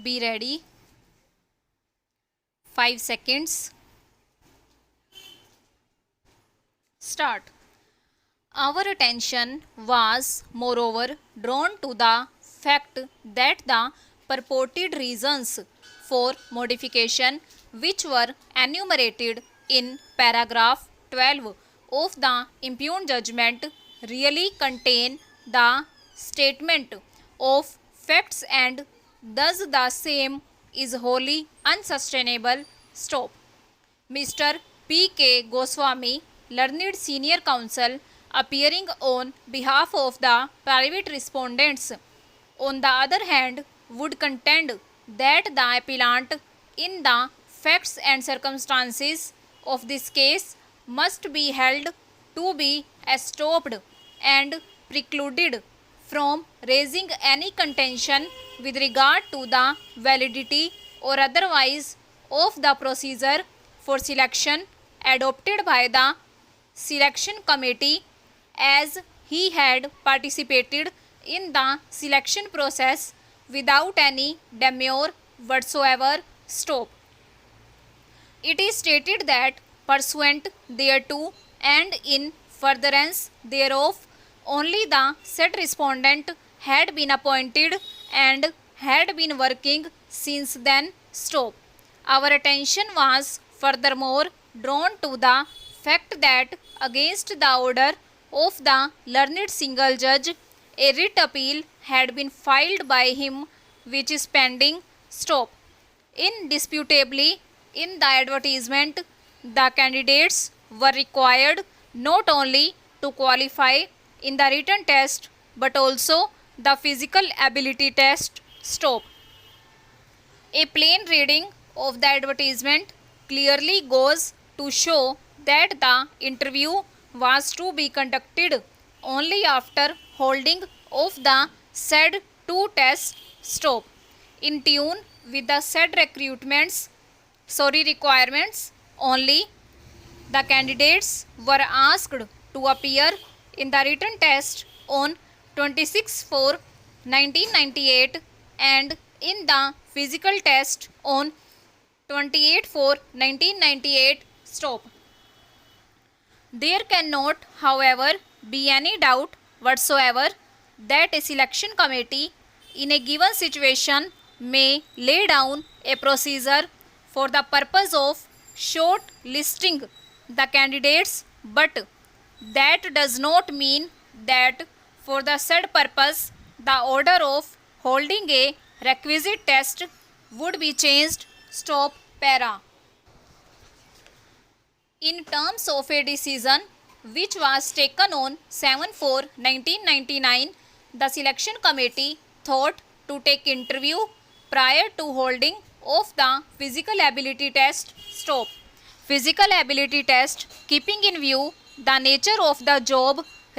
Be ready. 5 seconds. Start. Our attention was moreover drawn to the fact that the purported reasons for modification, which were enumerated in paragraph 12 of the impugned judgment, really contain the statement of facts and thus the same is wholly unsustainable. Stop. Mr. P. K. Goswami, learned senior counsel, appearing on behalf of the private respondents, on the other hand, would contend that the appellant, in the facts and circumstances of this case, must be held to be estopped and precluded from raising any contention with regard to the validity or otherwise of the procedure for selection adopted by the selection committee, as he had participated in the selection process without any demur whatsoever. Stop. It is stated that pursuant thereto and in furtherance thereof, only the said respondent had been appointed and had been working since then. Stop. Our attention was furthermore drawn to the fact that against the order of the learned single judge, a writ appeal had been filed by him which is pending. Stop. Indisputably, in the advertisement, the candidates were required not only to qualify in the written test but also the physical ability test. Stop. A plain reading of the advertisement clearly goes to show that the interview was to be conducted only after holding of the said two tests. Stop. In tune with the said requirements only, the candidates were asked to appear in the written test on 26/4/1998 and in the physical test on 28/4/1998. Stop. There cannot, however, be any doubt whatsoever that a selection committee in a given situation may lay down a procedure for the purpose of short listing the candidates, but that does not mean that for the said purpose the order of holding a requisite test would be changed. Stop. Para. In terms of a decision which was taken on 7/4/1999, the selection committee thought to take interview prior to holding of the physical ability test. Stop. Physical ability test, keeping in view the nature of the job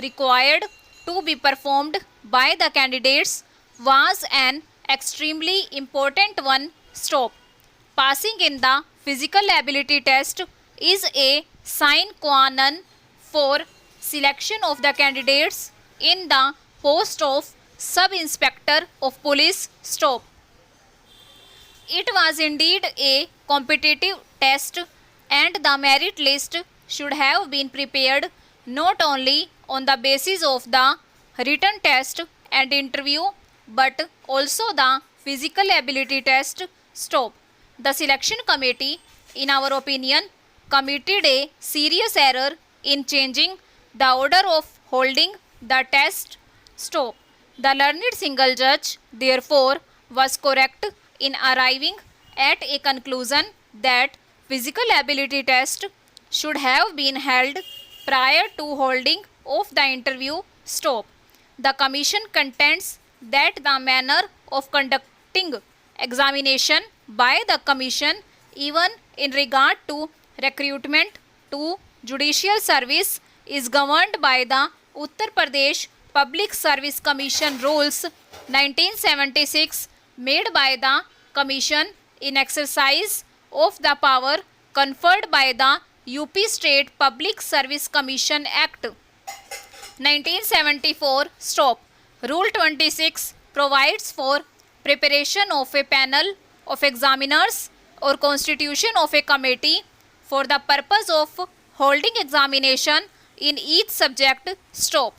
required to be performed by the candidates, was an extremely important one. Stop. Passing in the physical ability test is a sine qua non for selection of the candidates in the post of sub-inspector of police. Stop. It was indeed a competitive test and the merit list should have been prepared not only on the basis of the written test and interview but also the physical ability test. Stop. The selection committee, in our opinion, committed a serious error in changing the order of holding the test. Stop. The learned single judge, therefore, was correct in arriving at a conclusion that physical ability test should have been held prior to holding of the interview. Stop. The commission contends that the manner of conducting examination by the commission, even in regard to recruitment to judicial service, is governed by the Uttar Pradesh Public Service Commission Rules 1976, made by the Commission in exercise of the power conferred by the UP State Public Service Commission Act 1974. Stop. Rule 26 provides for preparation of a panel of examiners or constitution of a committee for the purpose of holding examination in each subject. Stop.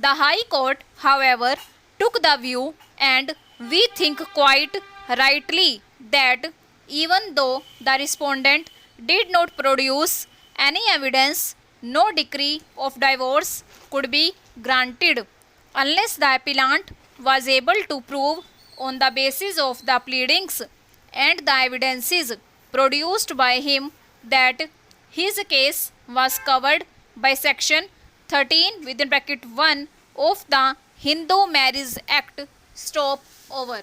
The High Court, however, took the view, and we think quite rightly, that even though the respondent did not produce any evidence, no decree of divorce could be granted unless the appellant was able to prove on the basis of the pleadings and the evidences produced by him that his case was covered by section 13 (1) of the Hindu Marriage Act. Stop. Over.